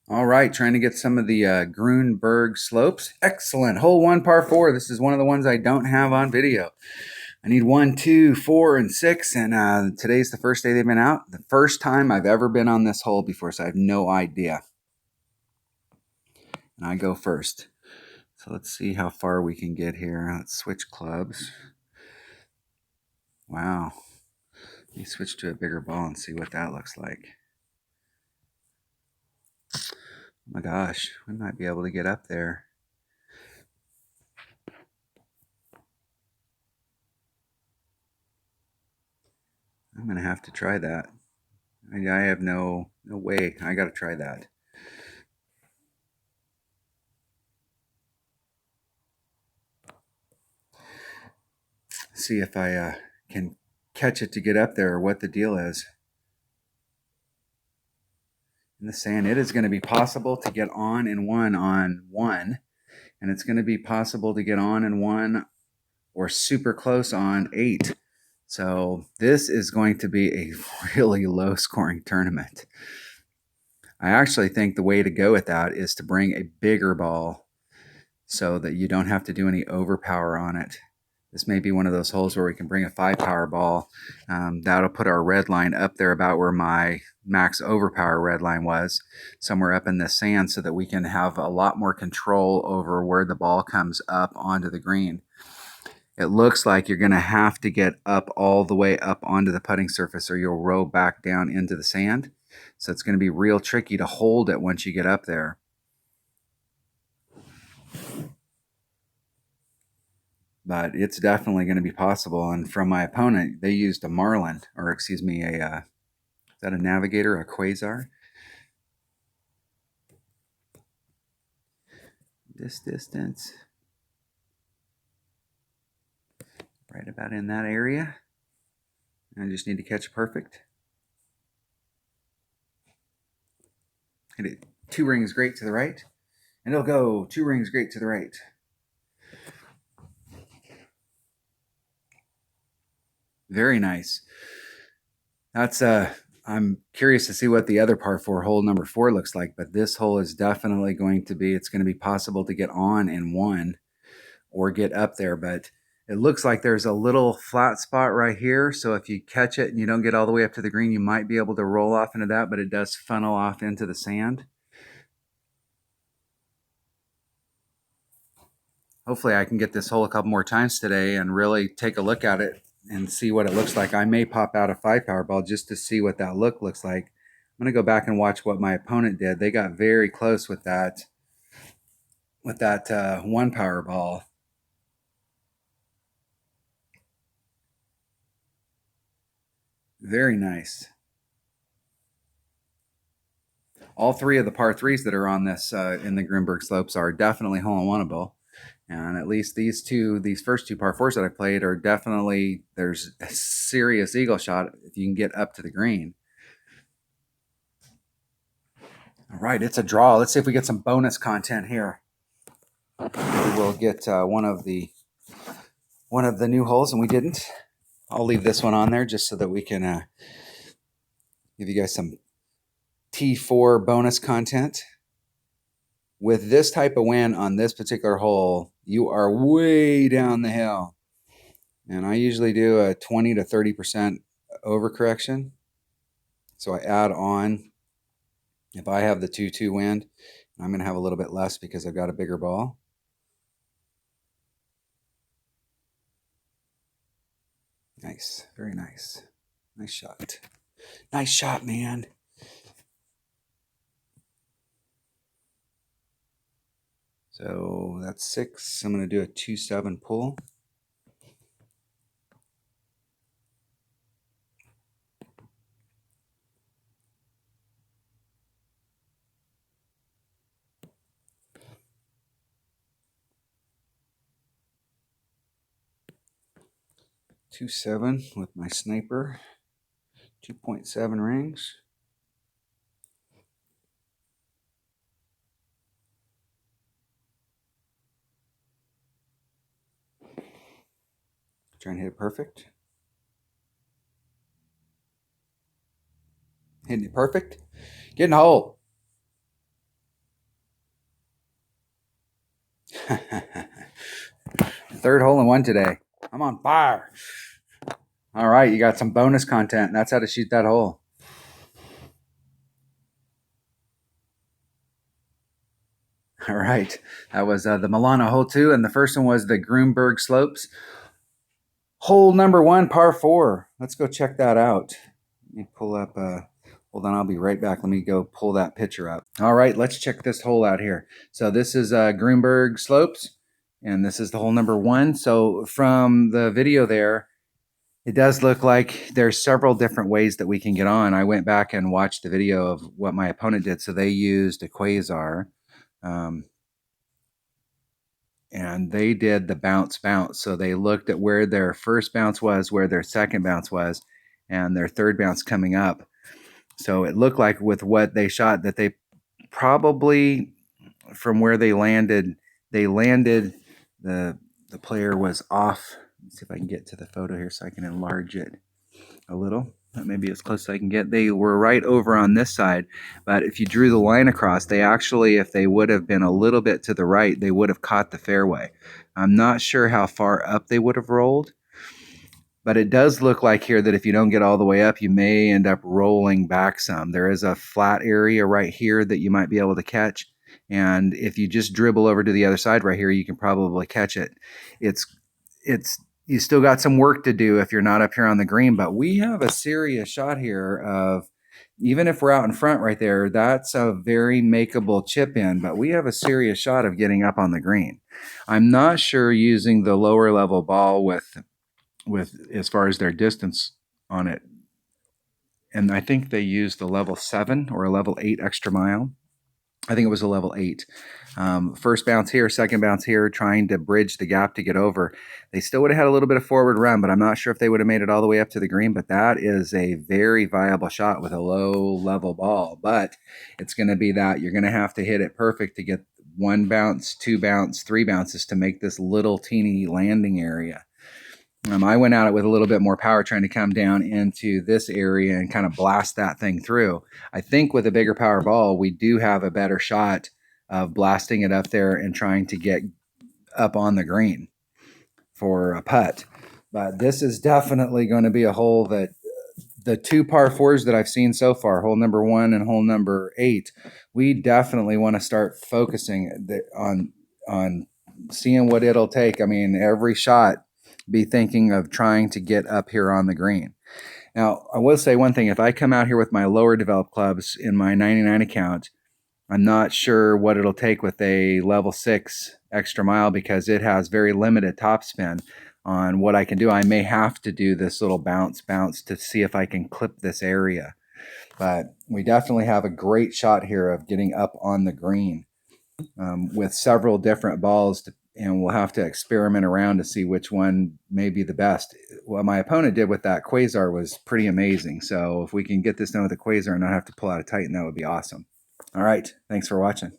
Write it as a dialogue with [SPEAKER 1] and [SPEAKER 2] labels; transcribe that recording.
[SPEAKER 1] All right, trying to get some of the Grunberg slopes. Excellent. Hole 1, par 4. This is one of the ones I don't have on video. I need 1, 2, 4, and 6, and today's the first day they've been out. The first time I've ever been on this hole before, so I have no idea. And I go first. So let's see how far we can get here. Let's switch clubs. Wow. Let me switch to a bigger ball and see what that looks like. Oh my gosh, we might be able to get up there. I'm gonna have to try that. I have no way. I gotta try that. See if I can catch it to get up there or what the deal is. In the sand, it is going to be possible to get on and one on one, and it's going to be possible to get on and one or super close on 8. So this is going to be a really low scoring tournament. I actually think the way to go with that is to bring a bigger ball so that you don't have to do any overpower on it. This may be one of those holes where we can bring a 5 power ball. That'll put our red line up there about where my max overpower red line was, somewhere up in the sand, so that we can have a lot more control over where the ball comes up onto the green. It looks like you're going to have to get up all the way up onto the putting surface or you'll roll back down into the sand. So it's going to be real tricky to hold it once you get up there. But it's definitely going to be possible. And from my opponent, they used a Marlin, or excuse me, is that a Navigator, a Quasar? This distance, right about in that area. I just need to catch perfect. Hit it 2 rings great to the right, and it'll go 2 rings great to the right. Very nice. That's I'm curious to see what the other par 4 hole number 4 looks like, but this hole is definitely going to be, it's going to be possible to get on in one or get up there, but it looks like there's a little flat spot right here. So if you catch it and you don't get all the way up to the green, you might be able to roll off into that, but it does funnel off into the sand. Hopefully I can get this hole a couple more times today and really take a look at it and see what it looks like. I may pop out a 5 power ball just to see what that looks like. I'm going to go back and watch what my opponent did. They got very close with that 1 power ball. Very nice. All 3 of the par 3s that are on this in the Grunberg slopes are definitely hole-in-oneable. And at least these first 2 par 4s that I played are definitely, there's a serious eagle shot if you can get up to the green. All right, it's a draw. Let's see if we get some bonus content here. Maybe we'll get one of the new holes, and we didn't. I'll leave this one on there just so that we can give you guys some T4 bonus content. With this type of wind on this particular hole, you are way down the hill. And I usually do a 20 to 30% overcorrection. So I add on, if I have the 2-2 wind, I'm going to have a little bit less because I've got a bigger ball. Nice, very nice. Nice shot. Nice shot, man. So that's 6. I'm going to do a 2-7 pull. Two 7 with my sniper. 2.7 rings. Try and hit it perfect. Hitting it perfect. Get in the hole. Third hole in one today. I'm on fire. All right, you got some bonus content. That's how to shoot that hole. All right, that was the Milano hole 2, and the first one was the Grunberg slopes. Hole number 1, par 4. Let's go check that out. Let me pull up. Hold on, I'll be right back. Let me go pull that picture up. All right, let's check this hole out here. So this is Grunberg slopes, and this is the hole number 1. So from the video there, it does look like there's several different ways that we can get on. I went back and watched the video of what my opponent did. So they used a quasar. And they did the bounce. So they looked at where their first bounce was, where their second bounce was, and their third bounce coming up. So it looked like with what they shot that they probably, from where they landed, the player was off. Let's see if I can get to the photo here so I can enlarge it a little. Maybe as close as I can get. They were right over on this side, but if you drew the line across, they actually, if they would have been a little bit to the right, they would have caught the fairway. I'm not sure how far up they would have rolled, but it does look like here that if you don't get all the way up, you may end up rolling back some. There is a flat area right here that you might be able to catch, and if you just dribble over to the other side right here, you can probably catch it. It's you still got some work to do if you're not up here on the green, but we have a serious shot here of, even if we're out in front right there, that's a very makeable chip in, but we have a serious shot of getting up on the green. I'm not sure using the lower level ball with as far as their distance on it. And I think they used the level 7 or a level 8 extra mile. I think it was a level 8. First bounce here, second bounce here, trying to bridge the gap to get over. They still would have had a little bit of forward run, but I'm not sure if they would have made it all the way up to the green. But that is a very viable shot with a low level ball. But it's going to be that you're going to have to hit it perfect to get 1 bounce, 2 bounce, 3 bounces to make this little teeny landing area. I went at it with a little bit more power, trying to come down into this area and kind of blast that thing through. I think with a bigger power ball, we do have a better shot of blasting it up there and trying to get up on the green for a putt. But this is definitely going to be a hole that the 2 par 4s that I've seen so far, hole number 1 and hole number 8, we definitely want to start focusing on seeing what it'll take. I mean, every shot, be thinking of trying to get up here on the green. Now, I will say one thing. If I come out here with my lower developed clubs in my 99 account, I'm not sure what it'll take with a level 6 extra mile because it has very limited topspin on what I can do. I may have to do this little bounce to see if I can clip this area. But we definitely have a great shot here of getting up on the green with several different balls and we'll have to experiment around to see which one may be the best. What my opponent did with that quasar was pretty amazing. So if we can get this done with a quasar and not have to pull out a Titan, that would be awesome. All right. Thanks for watching.